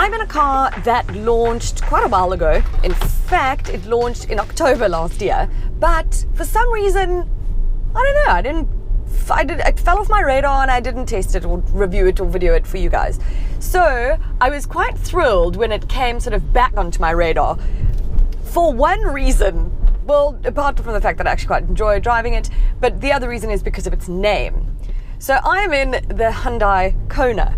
I'm in a car that launched quite a while ago. In fact, it launched in October last year. But for some reason, I don't know, it fell off my radar and I didn't test it or review it or video it for you guys. So I was quite thrilled when it came sort of back onto my radar. For one reason, well, apart from the fact that I actually quite enjoy driving it, but the other reason is because of its name. So I'm in the Hyundai Kona,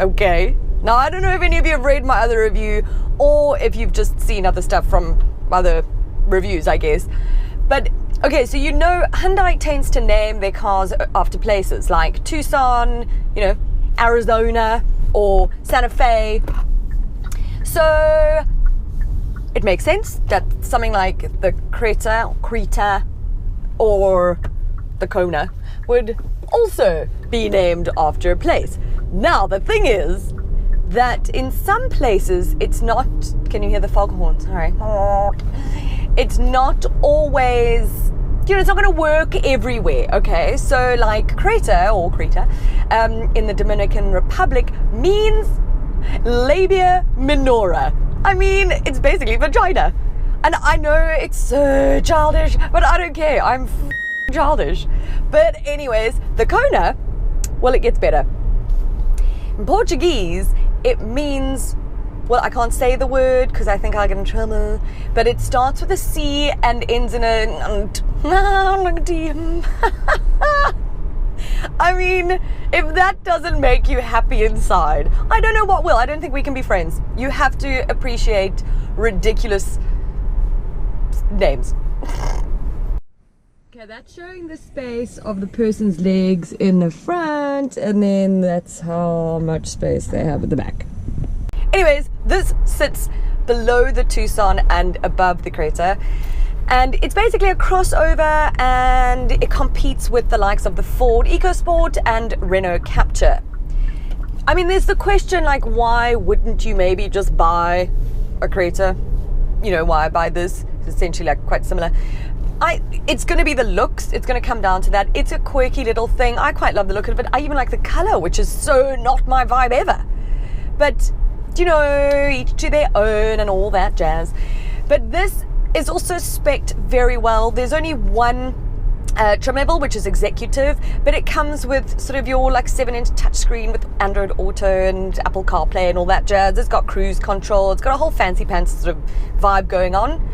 okay? Now, I don't know if any of you have read my other review or if you've just seen other stuff from other reviews, I guess. But, okay, so you know Hyundai tends to name their cars after places like Tucson, Arizona or Santa Fe. So it makes sense that something like the Creta or the Kona would also be named after a place. Now, the thing is that in some places it's not, can you hear the foghorn? Sorry. It's not always, it's not going to work everywhere, okay? So like Creta in the Dominican Republic means labia minora. I mean, it's basically vagina. And I know it's so childish, but I don't care. I'm childish. But anyways, the Kona, well, it gets better. In Portuguese, it means, well, I can't say the word because I think I'll get in trouble, but it starts with a C and ends in a I mean, if that doesn't make you happy inside, I don't know what will. I don't think we can be friends. You have to appreciate ridiculous names. Okay, that's showing the space of the person's legs in the front, and then that's how much space they have at the back. Anyways, this sits below the Tucson and above the Creta, and it's basically a crossover, and it competes with the likes of the Ford EcoSport and Renault Captur. I mean, there's the question, like, why wouldn't you maybe just buy a Creta? Why buy this? It's essentially like quite similar. It's going to be the looks. It's going to come down to that. It's a quirky little thing. I quite love the look of it. I even like the color, which is so not my vibe ever. But, each to their own and all that jazz. But this is also spec'd very well. There's only one trim level, which is executive, but it comes with sort of your 7-inch touchscreen with Android Auto and Apple CarPlay and all that jazz. It's got cruise control. It's got a whole fancy pants sort of vibe going on.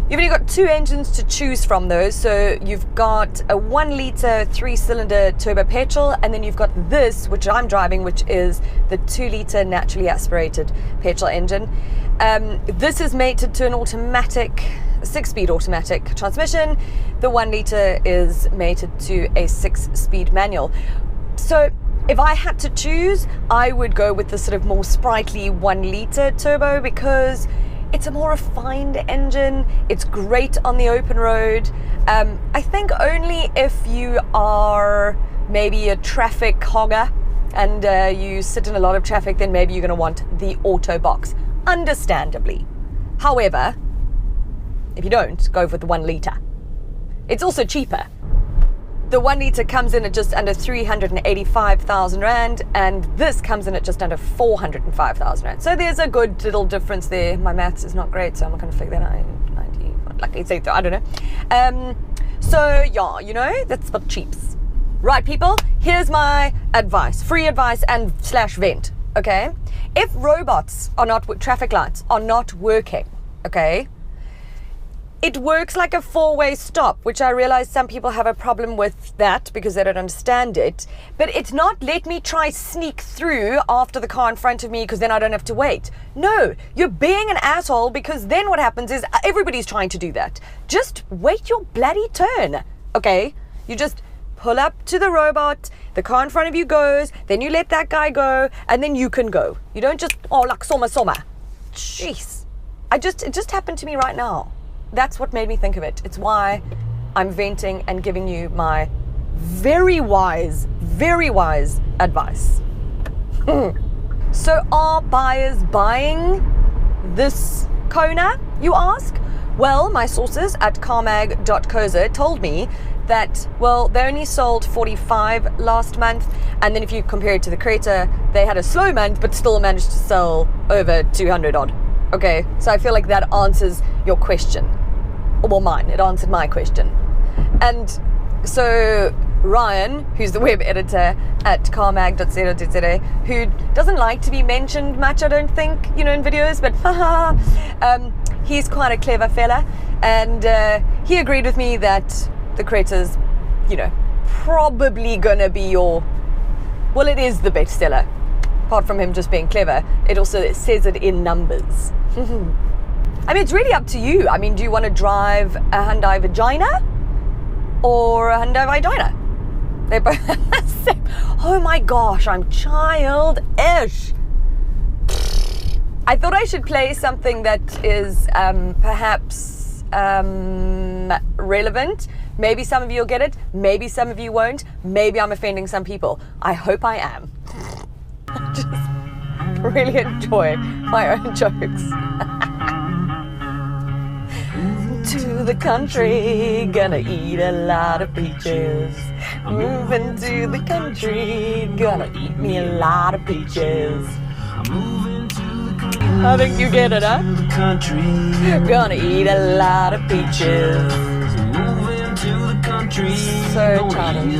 You've only got 2 engines to choose from though. So you've got a 1-liter 3-cylinder turbo petrol, and then you've got this, which I'm driving, which is the 2-liter naturally aspirated petrol engine. This is mated to an automatic, 6-speed automatic transmission. The 1-liter is mated to a 6-speed manual. So if I had to choose, I would go with the sort of more sprightly 1-liter turbo because it's a more refined engine. It's great on the open road. I think only if you are maybe a traffic hogger and you sit in a lot of traffic, then maybe you're going to want the auto box, understandably. However, if you don't, go for the 1-liter. It's also cheaper. The 1-liter comes in at just under 385,000 Rand, and this comes in at just under 405,000 Rand. So there's a good little difference there. My maths is not great, so I'm not going to figure that out. 90, I don't know. So yeah, that's for cheaps. Right, people, here's my advice. Free advice and /vent, okay? If robots are not, traffic lights are not working, okay? It works like a 4-way stop, which I realize some people have a problem with that because they don't understand it. But it's not let me try sneak through after the car in front of me because then I don't have to wait. No, you're being an asshole because then what happens is everybody's trying to do that. Just wait your bloody turn, okay? You just pull up to the robot, the car in front of you goes, then you let that guy go, and then you can go. You don't just, like soma. Jeez. It just happened to me right now. That's what made me think of it. It's why I'm venting and giving you my very wise advice. So are buyers buying this Kona, you ask? Well, my sources at carmag.coza told me that, well, they only sold 45 last month, and then if you compare it to the Creta, they had a slow month but still managed to sell over 200 odd. Okay, so I feel like that answers your question. Well, mine, it answered my question. And so Ryan, who's the web editor at carmag.co.za, who doesn't like to be mentioned much, I don't think, in videos, but he's quite a clever fella, and he agreed with me that the Creta's, probably gonna be well, it is the bestseller. Apart from him just being clever, it also says it in numbers. I mean, it's really up to you. I mean, do you want to drive a Hyundai Vagina or a Hyundai Vagina? They're both the same. Oh my gosh, I'm childish. I thought I should play something that is perhaps relevant. Maybe some of you will get it. Maybe some of you won't. Maybe I'm offending some people. I hope I am. I just really enjoy my own jokes. To the country, gonna eat a lot of peaches. Moving to the country, gonna eat me a lot of peaches. I think you get it, huh? Gonna eat a lot of peaches. So childish.